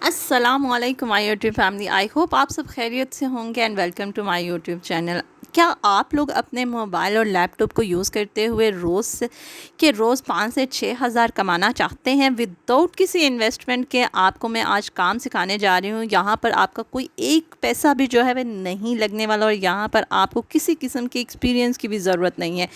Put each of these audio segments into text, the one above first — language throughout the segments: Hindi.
अस्सलामुअलैकुम my YouTube family. I hope आप सब खैरियत से होंगे and welcome to my YouTube channel. क्या आप लोग अपने मोबाइल और लैपटॉप को यूज़ करते हुए रोज़ 5 से 6 हज़ार कमाना चाहते हैं विदाउट किसी इन्वेस्टमेंट के? आपको मैं आज काम सिखाने जा रही हूँ। यहाँ पर आपका कोई एक पैसा भी जो है वह नहीं लगने वाला और यहाँ पर आपको किसी किस्म के एक्सपीरियंस की भी ज़रूरत नहीं है।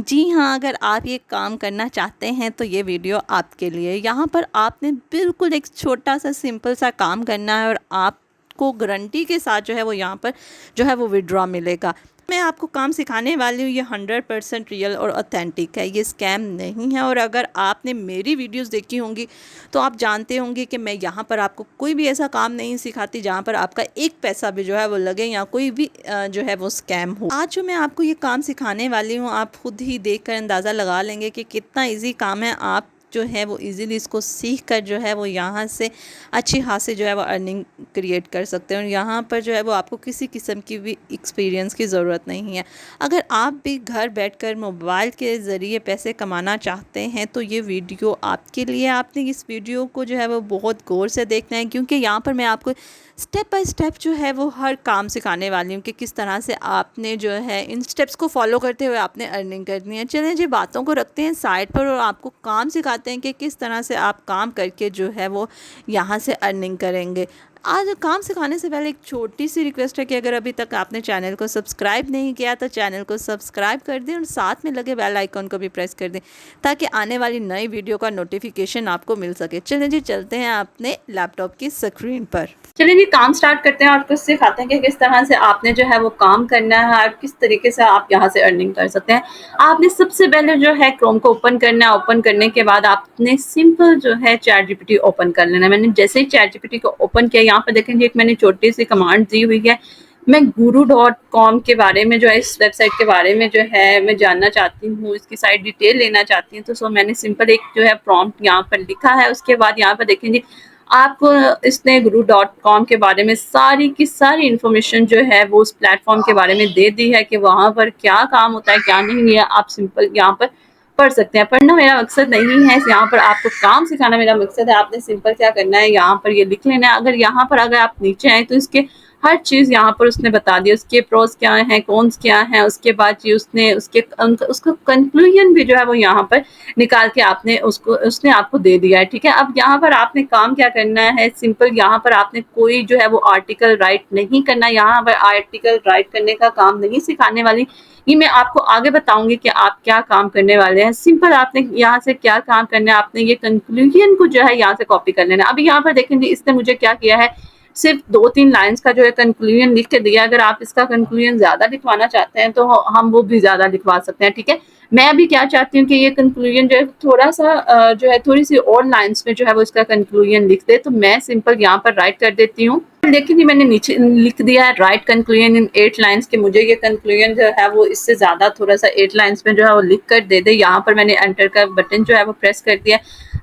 जी हाँ, अगर आप ये काम करना चाहते हैं तो ये वीडियो आपके लिए। यहाँ पर आपने बिल्कुल एक छोटा सा सिंपल सा काम करना है और आपको गारंटी के साथ जो है वो यहाँ पर जो है वो विड्रॉ मिलेगा। मैं आपको काम सिखाने वाली हूँ, ये 100% रियल और ऑथेंटिक है, ये स्कैम नहीं है। और अगर आपने मेरी वीडियोस देखी होंगी तो आप जानते होंगे कि मैं यहाँ पर आपको कोई भी ऐसा काम नहीं सिखाती जहाँ पर आपका एक पैसा भी जो है वो लगे या कोई भी जो है वो स्कैम हो। आज जो मैं आपको ये काम सिखाने वाली हूँ, आप खुद ही देख कर अंदाज़ा लगा लेंगे कि कितना ईजी काम है। आप जो है वो इजीली इसको सीख कर जो है वो यहाँ से अच्छी खासी जो है वो अर्निंग क्रिएट कर सकते हैं और यहाँ पर जो है वो आपको किसी किस्म की भी एक्सपीरियंस की ज़रूरत नहीं है। अगर आप भी घर बैठकर मोबाइल के ज़रिए पैसे कमाना चाहते हैं तो ये वीडियो आपके लिए। आपने इस वीडियो को जो है वो बहुत गौर से देखना है, क्योंकि यहाँ पर मैं आपको स्टेप बाय स्टेप जो है वो हर काम सिखाने वाली हूँ कि किस तरह से आपने जो है इन स्टेप्स को फॉलो करते हुए आपने अर्निंग करनी है। चलें जी, बातों को रखते हैं साइड पर और आपको काम सिखाते हैं कि किस तरह से आप काम करके जो है वो यहाँ से अर्निंग करेंगे। आज काम सिखाने से पहले एक छोटी सी रिक्वेस्ट है कि अगर अभी तक आपने चैनल को सब्सक्राइब नहीं किया तो चैनल को सब्सक्राइब कर दें और साथ में लगे बेल आइकॉन को भी प्रेस कर दें ताकि आने वाली नई वीडियो का नोटिफिकेशन आपको मिल सके। चलिए जी, चलते हैं अपने लैपटॉप की स्क्रीन पर। चलिए जी, काम स्टार्ट करते हैं और कुछ सिखाते हैं कि किस तरह से आपने जो है वो काम करना है और किस तरीके से आप यहाँ से अर्निंग कर सकते हैं। आपने सबसे पहले जो है क्रोम को ओपन करना है। ओपन करने के बाद आपने सिंपल जो है चैट जीपीटी ओपन कर लेना है। मैंने जैसे ही चैट जीपीटी को ओपन किया, यहाँ पर देखेंगे एक मैंने छोटी सी कमांड दी हुई है। मैं guru.com के बारे में जो है, इस वेबसाइट के बारे में जो है मैं जानना चाहती हूँ, इसकी साइट डिटेल लेना चाहती हूँ। तो मैंने सिंपल एक जो है प्रॉम्प्ट यहाँ पर लिखा है। उसके बाद यहाँ पर देखेंगे आपको इसने guru.com के बारे में सारी की सारी इन्फॉर्मेशन जो है वो उस प्लेटफॉर्म के बारे में दे दी है कि वहाँ पर क्या काम होता है क्या नहीं है। आप सिंपल यहाँ पर पढ़ सकते हैं। पढ़ना मेरा मकसद नहीं है, यहाँ पर आपको काम सिखाना मेरा मकसद है। आपने सिंपल क्या करना है, यहाँ पर ये लिख लेना है। अगर आप नीचे आए तो इसके हर चीज़ यहाँ पर उसने बता दी, उसके प्रोस क्या हैं, कॉन्स क्या हैं। उसके बाद जी उसने उसका कंक्लूजन भी जो है वो यहाँ पर निकाल के उसने आपको दे दिया है। ठीक है, अब यहाँ पर आपने काम क्या करना है, सिंपल यहाँ पर आपने कोई जो है वो आर्टिकल राइट नहीं करना। यहाँ पर आर्टिकल राइट करने का काम नहीं सिखाने वाली, ये मैं आपको आगे बताऊंगी कि आप क्या काम करने वाले हैं। सिंपल आपने यहाँ से क्या काम करना है, आपने ये कंक्लूजन को जो है यहाँ से कॉपी कर लेना। अभी यहाँ पर देखेंगे इसने मुझे क्या किया है, सिर्फ 2-3 लाइन्स का जो है कंक्लूजन लिख के दिया। अगर आप इसका कंक्लूजन ज़्यादा लिखवाना चाहते हैं तो हम वो भी ज़्यादा लिखवा सकते हैं। ठीक है, मैं अभी क्या चाहती हूँ कि ये कंक्लूजन जो है थोड़ा-सा जो है थोड़ी-सी और लाइन्स में जो है वो इसका कंक्लूजन लिख दे। तो मैं सिंपल यहाँ पर राइट कर देती हूँ। लेकिन ये मैंने नीचे लिख दिया है राइट कंक्लूजन इन 8 लाइन्स के। मुझे ये कंक्लूजन जो है वो इससे ज़्यादा थोड़ा-सा 8 लाइन्स में जो है वो लिख कर दे दे। यहाँ पर मैंने एंटर का बटन जो है वो प्रेस कर दिया।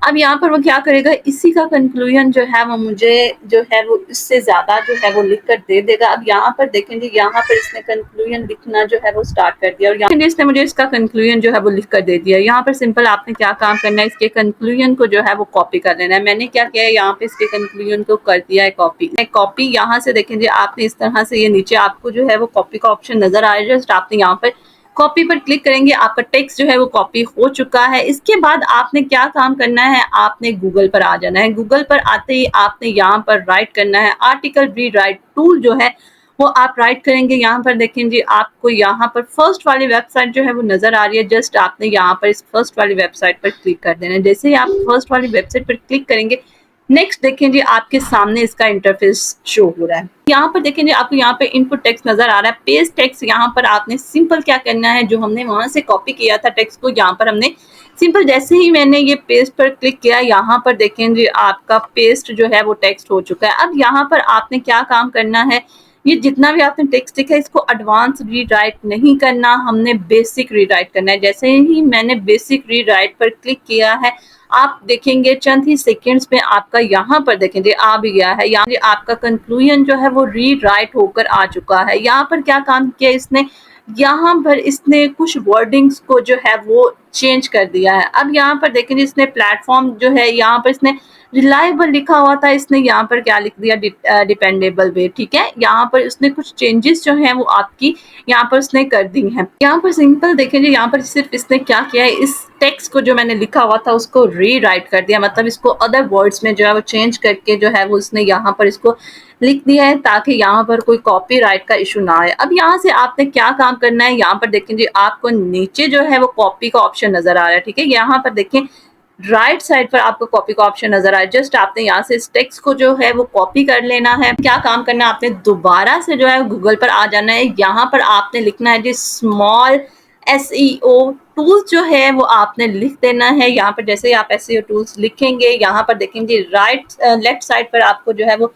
अब यहाँ पर वो क्या करेगा, इसी का कंक्लूजन जो है वो मुझे जो है वो इससे ज़्यादा जो है वो लिख कर दे देगा। अब यहाँ पर देखेंगे, यहाँ पर इसने कंक्लूजन लिखना जो है वो स्टार्ट कर दिया और यहाँ इसने मुझे इसका कंक्लूजन जो है वो लिख कर दे दिया। यहाँ पर सिंपल आपने क्या काम करना है, इसके कंक्लूजन को जो है वो कॉपी कर लेना है। मैंने क्या किया है, यहाँ पे इसके कंक्लूजन को कर दिया है कॉपी। यहाँ से देखेंगे आपने इस तरह से, ये नीचे आपको जो है वो कॉपी का ऑप्शन नजर आ रहा है। जस्ट आपने यहाँ पर कॉपी पर क्लिक करेंगे, आपका टेक्स्ट जो है वो कॉपी हो चुका है। इसके बाद आपने क्या काम करना है, आपने गूगल पर आ जाना है। गूगल पर आते ही आपने यहाँ पर राइट करना है आर्टिकल री राइट टूल जो है वो आप राइट करेंगे। यहाँ पर देखेंगे आपको यहाँ पर फर्स्ट वाली वेबसाइट जो है वो नजर आ रही है। जस्ट आपने यहाँ पर इस फर्स्ट वाली वेबसाइट पर क्लिक कर देना है। जैसे ही आप फर्स्ट वाली वेबसाइट पर क्लिक करेंगे, नेक्स्ट देखेंगे आपके सामने इसका इंटरफेस शो हो रहा है। यहाँ पर देखेंगे आपको यहाँ पे इनपुट टेक्स्ट नजर आ रहा है, पेस्ट टेक्स्ट। यहाँ पर आपने सिंपल क्या करना है, जो हमने वहां से कॉपी किया था टेक्स्ट को, यहाँ पर हमने सिंपल जैसे ही मैंने ये पेस्ट पर क्लिक किया, यहाँ पर देखेंगे आपका पेस्ट जो है वो टेक्स्ट हो चुका है। अब यहाँ पर आपने क्या काम करना है, ये जितना भी आपने टेक्स्ट लिखा है इसको एडवांस रीराइट नहीं करना, हमने बेसिक रीराइट करना है। जैसे ही मैंने बेसिक रीराइट पर क्लिक किया है, आप देखेंगे चंद ही सेकंड्स में आपका यहाँ पर देखेंगे आ भी गया है। यहाँ आपका कंक्लूजन जो है वो रीराइट होकर आ चुका है। यहाँ पर क्या काम किया इसने, यहाँ पर इसने कुछ वर्डिंग्स को जो है वो चेंज कर दिया है। अब यहाँ पर देखेंगे इसने प्लेटफॉर्म जो है, यहाँ पर इसने रिलायबल लिखा हुआ था, इसने यहाँ पर क्या लिख दिया, डिपेंडेबल वे। ठीक है, यहाँ पर उसने कुछ चेंजेस जो हैं वो आपकी यहाँ पर उसने कर दी हैं। यहाँ पर सिंपल देखेंगे, यहाँ पर सिर्फ इसने क्या किया है, इस टेक्स्ट को जो मैंने लिखा हुआ था उसको रीराइट कर दिया, मतलब इसको अदर वर्ड्स में जो है वो चेंज करके जो है वो उसने यहाँ पर इसको लिख दिया है, ताकि यहाँ पर कोई कॉपीराइट का इशू ना आए। अब यहाँ से आपने क्या काम करना है, यहाँ पर देखें जी आपको नीचे जो है वो कॉपी का ऑप्शन नजर आ रहा है। ठीक है, यहाँ पर देखें राइट साइड पर आपको कॉपी का ऑप्शन नजर आए, जस्ट आपने यहाँ से इस टेक्स्ट को जो है वो कॉपी कर लेना है। क्या काम करना है, आपने दोबारा से जो है गूगल पर आ जाना है, यहाँ पर आपने लिखना है जी स्मॉल SEO टूल्स जो है वो आपने लिख देना है। यहाँ पर जैसे ही आप SEO टूल्स लिखेंगे, यहाँ पर देखेंगे लेफ्ट साइड पर आपको जो है वो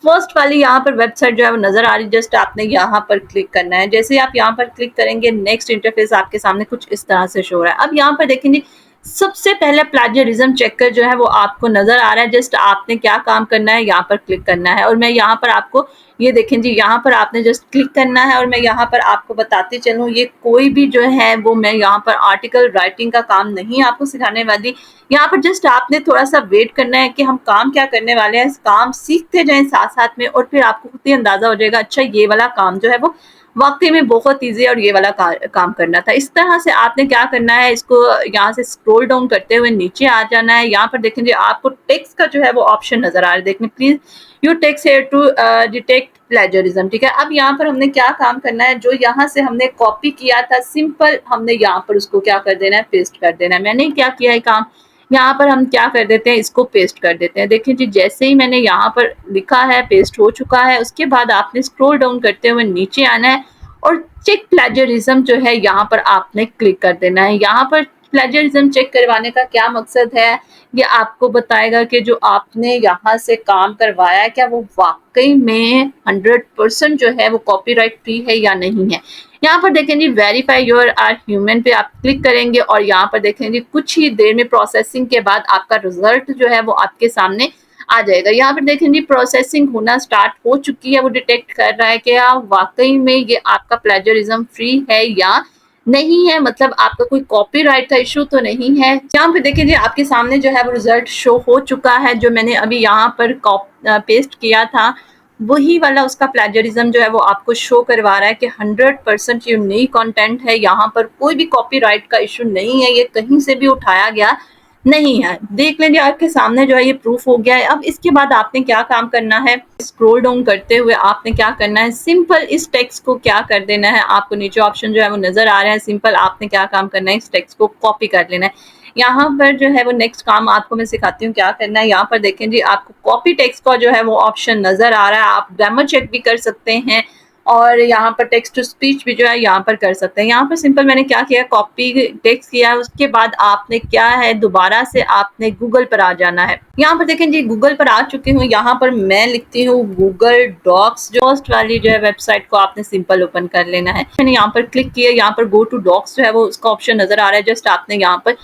फर्स्ट वाली यहाँ पर वेबसाइट जो है वो नजर आ रही है, जस्ट आपने यहाँ पर क्लिक करना है। जैसे ही आप यहाँ पर क्लिक करेंगे, नेक्स्ट इंटरफेस आपके सामने कुछ इस तरह से शो हो रहा है। अब यहाँ पर देखेंगे सबसे पहले प्लेजरिज्म चेकर जो है वो आपको नजर आ रहा है, जस्ट आपने क्या काम करना है, यहाँ पर क्लिक करना है। और मैं यहाँ पर आपको ये देखें जी, यहाँ पर आपने जस्ट क्लिक करना है, और मैं यहाँ पर आपको बताती चलूँ, ये कोई भी जो है वो मैं यहाँ पर आर्टिकल राइटिंग का काम नहीं आपको सिखाने वाली। यहाँ पर जस्ट आपने थोड़ा सा वेट करना है कि हम काम क्या करने वाले हैं, काम सीखते जाएं साथ साथ में, और फिर आपको खुद ही अंदाजा हो जाएगा, अच्छा ये वाला काम जो है वो वाकई में बहुत ईजी है और ये वाला काम करना था। इस तरह से आपने क्या करना है, इसको यहाँ से स्क्रॉल डाउन करते हुए नीचे आ जाना है। यहाँ पर देखेंगे आपको टेक्स्ट का जो है वो ऑप्शन नजर आ रहा है, देखने please you text here to detect plagiarism. ठीक है, अब यहाँ पर हमने क्या काम करना है, जो यहाँ से हमने कॉपी किया था सिंपल हमने यहाँ पर उसको क्या कर देना है, पेस्ट कर देना है। मैंने क्या किया है काम, यहाँ पर हम क्या कर देते हैं, इसको पेस्ट कर देते हैं। देखिए जी जैसे ही मैंने यहाँ पर लिखा है पेस्ट हो चुका है, उसके बाद आपने स्क्रॉल डाउन करते हुए नीचे आना है और चेक प्लेजरिज्म जो है यहाँ पर आपने क्लिक कर देना है। यहाँ पर प्लेजरिज्म चेक करवाने का क्या मकसद है, ये आपको बताएगा कि जो आपने यहाँ से काम करवाया है क्या वो वाकई में 100% जो है वो कॉपीराइट फ्री है या नहीं है। यहाँ पर देखें जी वेरीफाई योर आर ह्यूमन पे आप क्लिक करेंगे, और यहाँ पर देखें जी कुछ ही देर में प्रोसेसिंग के बाद आपका रिजल्ट जो है वो आपके सामने आ जाएगा। यहाँ पर देखें जी प्रोसेसिंग होना स्टार्ट हो चुकी है, वो डिटेक्ट कर रहा है कि वाकई में ये आपका प्लेजरिज्म फ्री है या नहीं है, मतलब आपका कोई कॉपीराइट का इशू तो नहीं है। यहाँ पे देखिए जी आपके सामने जो है वो रिजल्ट शो हो चुका है, जो मैंने अभी यहाँ पर पेस्ट किया था वही वाला उसका प्लेजरिज्म जो है वो आपको शो करवा रहा है कि 100% यूनिक कंटेंट है, यहाँ पर कोई भी कॉपीराइट का इशू नहीं है, ये कहीं से भी उठाया गया नहीं है। देख लीजिए आपके सामने जो है ये प्रूफ हो गया है। अब इसके बाद आपने क्या काम करना है, स्क्रॉल डाउन करते हुए आपने क्या करना है, सिंपल इस टेक्स्ट को क्या कर देना है, आपको नीचे ऑप्शन जो है वो नजर आ रहा है, सिंपल आपने क्या काम करना है, इस टेक्स्ट को कॉपी कर लेना है। यहाँ पर जो है वो नेक्स्ट काम आपको मैं सिखाती हूँ क्या करना है। यहाँ पर देखें जी आपको कॉपी टेक्स्ट का जो है वो ऑप्शन नजर आ रहा है, आप ग्रामर चेक भी कर सकते हैं और यहाँ पर टेक्स्ट टू स्पीच भी जो है यहाँ पर कर सकते हैं। यहाँ पर सिंपल मैंने क्या किया, कॉपी टेक्स्ट किया, उसके बाद आपने क्या है दोबारा से आपने गूगल पर आ जाना है। यहाँ पर देखें जी गूगल पर आ चुकी हूँ, यहाँ पर मैं लिखती हूँ गूगल डॉक्स, जो फर्स्ट वाली जो है वेबसाइट को आपने सिंपल ओपन कर लेना है। मैंने यहाँ पर क्लिक किया, यहाँ पर गो टू डॉक्स जो है वो उसका ऑप्शन नजर आ रहा है, जस्ट आपने यहाँ पर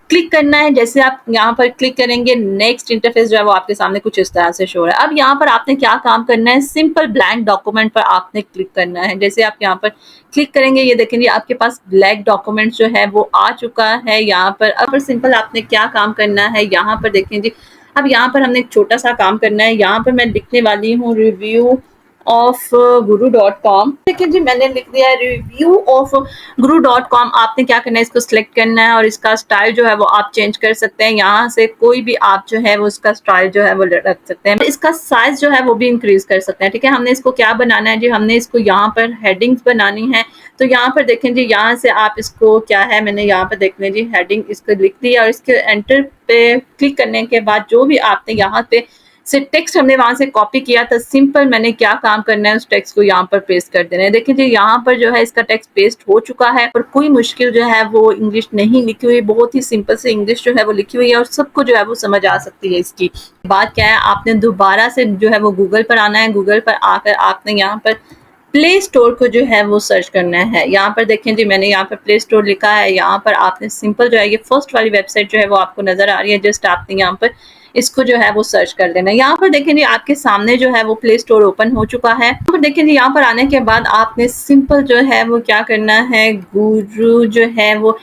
क्लिक करना है। जैसे आप यहाँ पर क्लिक करेंगे नेक्स्ट इंटरफेस जो है वो आपके सामने कुछ इस तरह से शो है। अब यहाँ पर आपने क्या काम करना है, सिंपल ब्लैंक डॉक्यूमेंट पर आपने क्लिक करना है। जैसे आप यहाँ पर क्लिक करेंगे ये देखेंगे आपके पास ब्लैक डॉक्यूमेंट जो है वो आ चुका है। यहाँ पर अब सिंपल आपने क्या काम करना है, यहाँ पर देखें जी अब यहाँ पर हमने एक छोटा सा काम करना है। यहाँ पर मैं लिखने वाली हूँ रिव्यू ऑफ guru.com। देखिए जी मैंने लिख दिया है रिव्यू ऑफ guru.com। आपने क्या करना है, इसको सिलेक्ट करना है और इसका स्टाइल जो है वो आप चेंज कर सकते हैं। यहाँ से कोई भी आप जो है वो इसका स्टाइल जो है वो रख सकते हैं, इसका साइज जो है वो भी इंक्रीज कर सकते हैं। ठीक है, हमने इसको क्या बनाना है जी, हमने इसको यहाँ पर हेडिंग्स बनानी है। तो यहाँ पर देखें जी यहाँ से आप इसको क्या है, मैंने यहाँ पर देख लें जी हेडिंग इसको लिख दी और इसके एंटर पे क्लिक करने के बाद जो भी आपने यहाँ पे से टेक्स्ट हमने वहां से कॉपी किया था, सिंपल मैंने क्या काम करना है उस टेक्स्ट को यहाँ पर पेस्ट कर देना है। देखिए जी यहाँ पर जो है इसका टेक्स्ट पेस्ट हो चुका है और कोई मुश्किल जो है वो इंग्लिश नहीं लिखी हुई, बहुत ही सिंपल से इंग्लिश जो है वो लिखी हुई है और सबको जो है वो समझ आ सकती है। इसकी बात क्या है, आपने दोबारा से जो है वो गूगल पर आना है। गूगल पर आकर आपने यहाँ पर प्ले स्टोर को जो है वो सर्च करना है। यहाँ पर देखें जी मैंने यहाँ पर प्ले स्टोर लिखा है, यहाँ पर आपने सिंपल जो है ये फर्स्ट वाली वेबसाइट जो है वो आपको नजर आ रही है, जस्ट आपने यहाँ पर इसको जो है वो सर्च कर लेना। यहाँ पर देखें जी आपके सामने जो है वो प्ले स्टोर ओपन हो चुका है। यहाँ पर देखें जी यहाँ पर आने के बाद आपने सिंपल जो है वो क्या करना है, गुरु जो है वो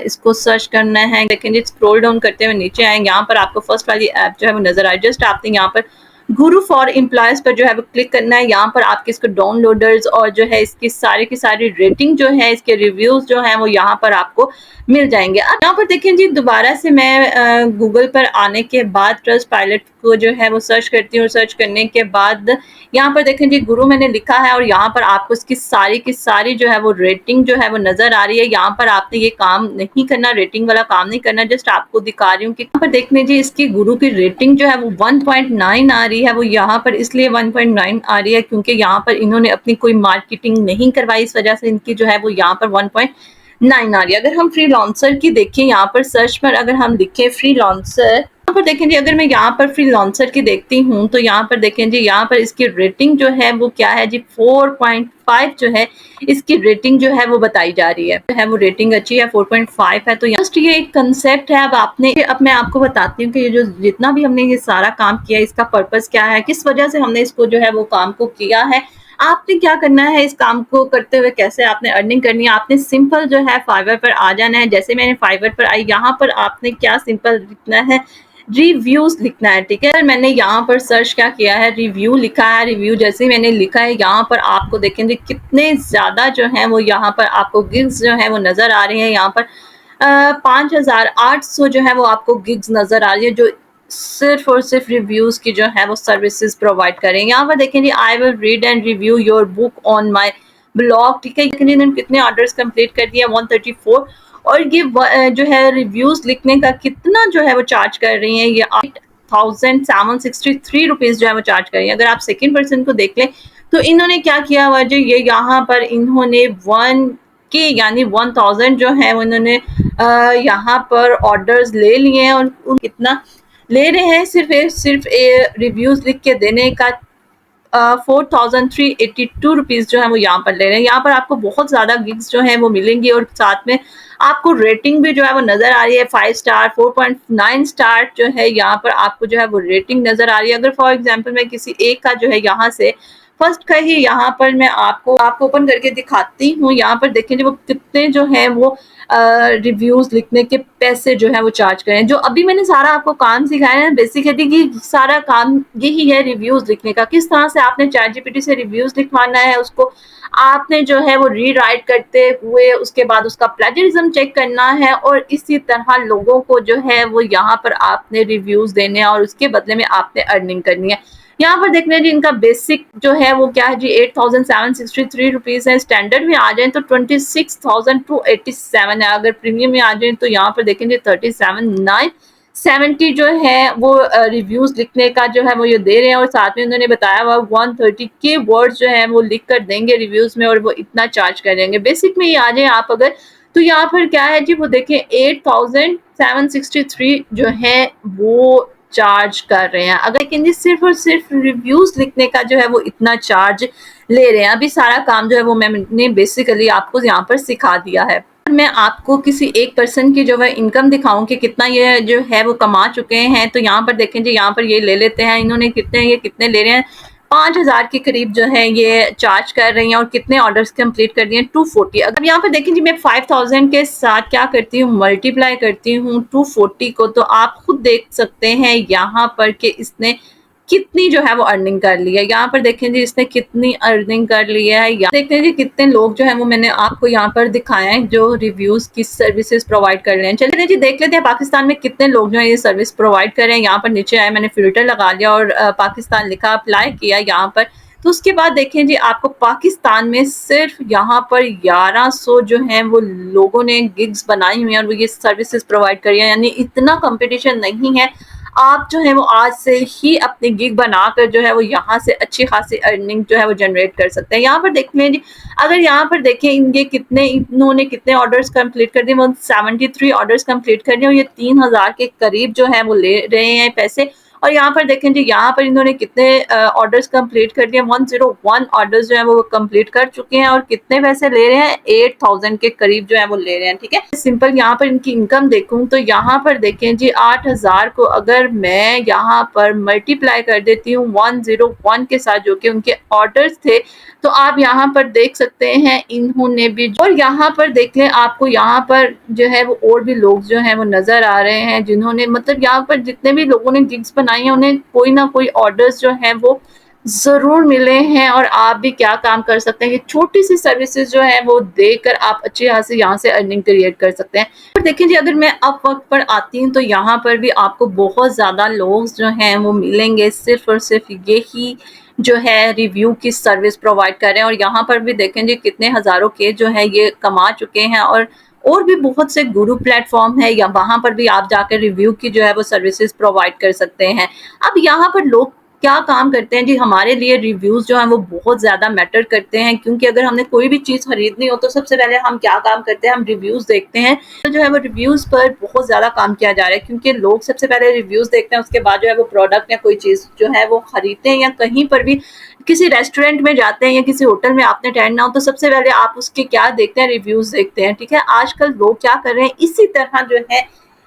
इसको सर्च करना है। देखें जी स्क्रॉल डाउन करते हुए नीचे आएंगे, यहाँ पर आपको फर्स्ट वाली ऐप जो है वो नजर आए। जस्ट आपने यहाँ पर गुरु फॉर एम्प्लॉयज पर जो है वो क्लिक करना है। यहाँ पर आपके इसको डाउनलोडर्स और जो है इसकी सारी की सारी रेटिंग जो है, इसके रिव्यूज जो है वो यहाँ पर आपको मिल जाएंगे। अब यहाँ पर देखें जी दोबारा से मैं गूगल पर आने के बाद ट्रस्ट पायलट को जो है वो सर्च करती हूँ। सर्च करने के बाद यहाँ पर देखें जी गुरु मैंने लिखा है और यहाँ पर आपको इसकी सारी की सारी जो है वो रेटिंग जो है वो नजर आ रही है। यहाँ पर आपने ये काम नहीं करना, रेटिंग वाला काम नहीं करना। जस्ट आपको दिखा रही हूँ कि यहाँ पर देख लीजिए इसकी गुरु की रेटिंग जो है वो 1.9 आ रही है। वो यहाँ पर इसलिए 1.9 आ रही है क्योंकि यहाँ पर इन्होंने अपनी कोई मार्केटिंग नहीं करवाई, इस वजह से इनकी जो है वो यहाँ पर 1.9 आ रही है। अगर हम फ्रीलांसर की देखें, यहाँ पर सर्च पर अगर हम लिखें फ्रीलांसर, यहाँ पर देखें जी अगर मैं यहाँ पर फ्रीलांसर की देखती हूँ तो यहाँ पर देखें जी यहाँ पर इसकी रेटिंग जो है वो क्या है जी 4.5 जो है इसकी रेटिंग जो है वो बताई जा रही है वो रेटिंग अच्छी है, 4.5 है। तो जस्ट ये एक कंसेप्ट है। अब मैं आपको बताती हूँ कि ये जो जितना भी हमने ये सारा काम किया इसका पर्पस क्या है, किस वजह से हमने इसको जो है वो काम को किया है, आपने क्या करना है, इस काम को करते हुए कैसे आपने अर्निंग करनी है। आपने सिंपल जो है फाइवर पर आ जाना है। जैसे मैंने फाइवर पर आई, यहाँ पर आपने क्या सिंपल लिखना है, रिव्यूज लिखना है। ठीक है, मैंने यहाँ पर सर्च क्या किया है, रिव्यू लिखा है। रिव्यू जैसे ही मैंने लिखा है यहाँ पर आपको देखेंगे कितने ज्यादा जो है वो यहाँ पर आपको गिग्स जो है वो नजर आ रही है। यहाँ पर 5800 जो है वो आपको गिग्स नजर आ रही है जो सिर्फ और सिर्फ रिव्यूज की जो है वो सर्विसेज प्रोवाइड करेंगे। यहाँ पर देखें जी I will read and review your book on my blog. ठीक है, इन्होंने कितने ऑर्डर्स कंप्लीट कर दिया, 134। और ये जो है रिव्यूज लिखने का कितना जो है वो चार्ज कर रही हैं, ये 8763 रुपीज जो है वो चार्ज कर रही है। अगर आप सेकेंड पर्सन को देख लें तो इन्होंने क्या किया हुआ जो ये यहाँ पर इन्होंने 1 के यानी 1000 जो है उन्होंने यहाँ पर ऑर्डर्स ले लिए हैं। और कितना ले रहे हैं, सिर्फ रिव्यूज लिख के देने का 4382 रुपीज जो है वो यहाँ पर ले रहे हैं। यहाँ पर आपको बहुत ज्यादा गिग्स जो है वो मिलेंगी और साथ में आपको रेटिंग भी जो है वो नजर आ रही है, 5 स्टार 4.9 स्टार जो है यहाँ पर आपको जो है वो रेटिंग नजर आ रही है। अगर फॉर एग्जांपल मैं किसी एक का जो है यहाँ से फर्स्ट का ही यहाँ पर मैं आपको ओपन करके दिखाती हूँ। यहाँ पर देखें वो कितने जो है वो रिव्यूज लिखने के पैसे जो है वो चार्ज करें। जो अभी मैंने सारा आपको काम सिखाया है बेसिकली कि सारा काम यही है रिव्यूज लिखने का, किस तरह से आपने चैट जीपीटी से रिव्यूज लिखवाना है, उसको आपने जो है वो रीराइट करते हुए उसके बाद उसका प्लेजरिज्म चेक करना है और इसी तरह लोगों को जो है वो यहाँ पर आपने रिव्यूज देने हैं और उसके बदले में आपने अर्निंग करनी है। यहाँ पर देखने जी इनका बेसिक जो है वो क्या है जी 8763 रुपीज है। स्टैंडर्ड में आ जाए तो 26,287 है। अगर प्रीमियम में आ जाए तो यहाँ पर देखेंगे 37,970 जो है वो रिव्यूज लिखने का जो है वो ये दे रहे हैं। और साथ में उन्होंने बताया हुआ 130 के वर्ड्स जो है वो लिख कर देंगे रिव्यूज में और वो इतना चार्ज कर देंगे। बेसिक में ये आ जाए आप अगर तो यहाँ पर क्या है जी वो देखें 8763 जो है वो चार्ज कर रहे हैं। अगर लेकिन सिर्फ और सिर्फ रिव्यूज लिखने का जो है वो इतना चार्ज ले रहे हैं। अभी सारा काम जो है वो मैंने बेसिकली आपको यहाँ पर सिखा दिया है। मैं आपको किसी एक पर्सन की जो है इनकम दिखाऊं कि कितना ये जो है वो कमा चुके हैं। तो यहाँ पर देखें जी यहाँ पर ये ले लेते हैं, इन्होंने कितने ले रहे हैं, 5000 के करीब जो है ये चार्ज कर रही हैं और कितने ऑर्डर्स कंप्लीट कर दिए 240। अगर यहाँ पर देखें जी मैं 5000 के साथ क्या करती हूँ, मल्टीप्लाई करती हूँ 240 को, तो आप खुद देख सकते हैं यहाँ पर कि इसने कितनी जो है वो अर्निंग कर ली है। यहाँ पर देखें जी इसने कितनी अर्निंग कर ली है। देखते हैं जी कितने लोग जो है वो मैंने आपको यहाँ पर दिखाए हैं जो रिव्यूज की सर्विसेज प्रोवाइड कर रहे हैं। चलिए जी देख लेते हैं पाकिस्तान में कितने लोग जो है ये सर्विस प्रोवाइड कर रहे हैं। यहाँ पर नीचे आए, मैंने फिल्टर लगा लिया और पाकिस्तान लिखा, अप्लाई किया यहाँ पर। तो उसके बाद देखें जी आपको पाकिस्तान में सिर्फ यहाँ पर 1100 जो है वो लोगों ने गिग्स बनाई हुई हैं और वो ये सर्विसेज प्रोवाइड करी है। यानी इतना कंपटीशन नहीं है। आप जो है वो आज से ही अपनी गिग बनाकर जो है वो यहाँ से अच्छी खासी अर्निंग जो है वो जनरेट कर सकते हैं। यहाँ पर देख लें जी, अगर यहाँ पर देखें इन्होंने कितने ऑर्डर्स कंप्लीट कर दिए, 73 ऑर्डर्स कंप्लीट कर दिए और ये 3000 के करीब जो है वो ले रहे हैं पैसे। और यहाँ पर देखें जी, यहाँ पर इन्होंने कितने ऑर्डर्स कंप्लीट कर दिए, 101 ऑर्डर्स जो है वो कंप्लीट कर चुके हैं और कितने पैसे ले रहे हैं, 8000 के करीब जो है वो ले रहे हैं। ठीक है, सिंपल यहाँ पर इनकी इनकम देखूं तो यहाँ पर देखें जी, 8000 को अगर मैं यहाँ पर मल्टीप्लाई कर देती हूँ 101 के साथ, जो कि उनके ऑर्डर्स थे, तो आप यहाँ पर देख सकते हैं इन्होंने भी, और यहाँ पर देख लें, आपको यहाँ पर जो है वो और भी लोग जो हैं वो नजर आ रहे हैं, जिन्होंने मतलब यहाँ पर जितने भी लोगों ने गिग्स बनाई हैं उन्हें कोई ना कोई ऑर्डर्स जो हैं वो जरूर मिले हैं। और आप भी क्या काम कर सकते हैं कि छोटी सी सर्विसेज जो है वो देकर आप अच्छे यहाँ से अर्निंग क्रिएट कर सकते हैं। और देखिए जी, अगर मैं अब वक्त पर आती हूँ तो यहाँ पर भी आपको बहुत ज्यादा लोग जो हैं वो मिलेंगे, सिर्फ और सिर्फ यही जो है रिव्यू की सर्विस प्रोवाइड कर रहे हैं। और यहाँ पर भी देखें जी, कितने हजारों के जो है ये कमा चुके हैं। और भी बहुत से गुरु प्लेटफॉर्म है, या वहां पर भी आप जाकर रिव्यू की जो है वो सर्विसेज प्रोवाइड कर सकते हैं। अब यहाँ पर लोग क्या काम करते हैं जी, हमारे लिए रिव्यूज जो हैं वो बहुत ज्यादा मैटर करते हैं, क्योंकि अगर हमने कोई भी चीज खरीदनी हो तो सबसे पहले हम क्या काम करते हैं, हम रिव्यूज देखते हैं। तो जो है वो रिव्यूज पर बहुत ज्यादा काम किया जा रहा है, क्योंकि लोग सबसे पहले रिव्यूज देखते हैं, उसके बाद जो है वो प्रोडक्ट या कोई चीज जो है वो खरीदते हैं। या कहीं पर भी किसी रेस्टोरेंट में जाते हैं या किसी होटल में आपने ठहरना हो तो सबसे पहले आप उसके क्या देखते हैं, रिव्यूज देखते हैं। ठीक है, आजकल लोग क्या कर रहे हैं, इसी तरह जो है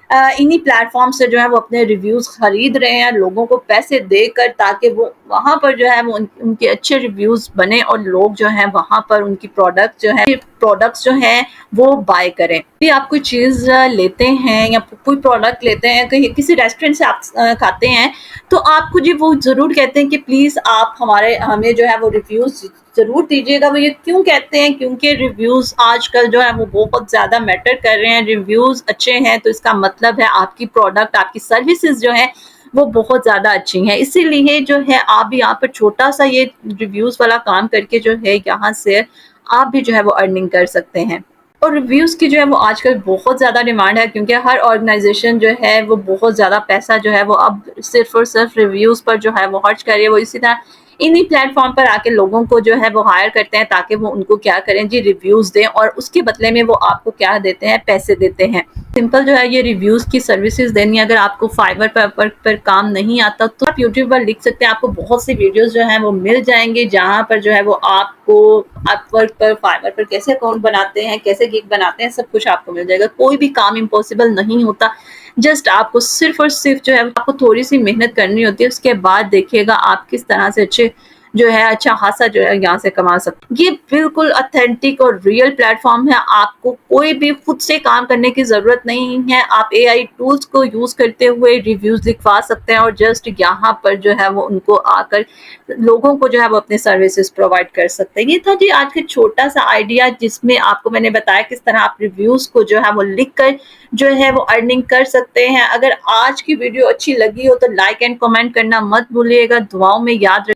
इन्हीं प्लेटफॉर्म से जो है वो अपने रिव्यूज खरीद रहे हैं लोगों को पैसे देकर, ताकि वो वहां पर जो है वो उनके अच्छे रिव्यूज बने और लोग जो है वहां पर उनकी प्रोडक्ट्स जो हैं वो बाय करें। यदि आप कोई चीज लेते हैं या कोई प्रोडक्ट लेते हैं, कहीं किसी रेस्टोरेंट से आप खाते हैं, तो आपको जी वो जरूर कहते हैं कि प्लीज आप हमें जो है वो रिव्यूज जरूर दीजिएगा। वो ये क्यों कहते हैं, क्योंकि रिव्यूज आजकल जो है वो बहुत ज्यादा मैटर कर रहे हैं। रिव्यूज अच्छे हैं तो इसका मतलब है आपकी प्रोडक्ट, आपकी सर्विसेज जो है वो बहुत ज्यादा अच्छी हैं। इसीलिए जो है आप भी यहाँ पर छोटा सा ये रिव्यूज वाला काम करके जो है यहाँ से आप भी जो है वो अर्निंग कर सकते हैं। और रिव्यूज की जो है वो आजकल बहुत ज्यादा डिमांड है, क्योंकि हर ऑर्गेनाइजेशन जो है वो बहुत ज्यादा पैसा जो है वो अब सिर्फ और सिर्फ रिव्यूज पर जो है वो खर्च कर रही है। वो इसी तरह इन्हीं प्लेटफॉर्म पर आके लोगों को जो है वो हायर करते हैं, ताकि वो उनको क्या करें जी, रिव्यूज दें, और उसके बदले में वो आपको क्या देते हैं, पैसे देते हैं। सिंपल जो है ये रिव्यूज की सर्विसेज देनी है। अगर आपको फाइवर पर काम नहीं आता तो आप यूट्यूब पर लिख सकते हैं, आपको बहुत सी वीडियोस जो है वो मिल जाएंगे, जहां पर जो है वो आपको अपवर्क पर, फाइवर पर कैसे अकाउंट बनाते हैं, कैसे गिग बनाते हैं, सब कुछ आपको मिल जाएगा। कोई भी काम इम्पॉसिबल नहीं होता, जस्ट आपको सिर्फ और सिर्फ जो है आपको थोड़ी सी मेहनत करनी होती है। उसके बाद देखिएगा आप किस तरह से अच्छे जो है अच्छा खासा जो है यहाँ से कमा सकते। ये बिल्कुल ऑथेंटिक और रियल प्लेटफॉर्म है, आपको कोई भी खुद से काम करने की जरूरत नहीं है। आप एआई टूल्स को यूज करते हुए रिव्यूज लिखवा सकते हैं और जस्ट यहाँ पर जो है वो उनको आकर लोगों को जो है वो अपने सर्विसेज प्रोवाइड कर सकते हैं। ये था जी आज का छोटा सा आइडिया, जिसमें आपको मैंने बताया किस तरह आप रिव्यूज को जो है वो लिख कर जो है वो अर्निंग कर सकते हैं। अगर आज की वीडियो अच्छी लगी हो तो लाइक एंड कमेंट करना मत भूलिएगा। दुआओं में याद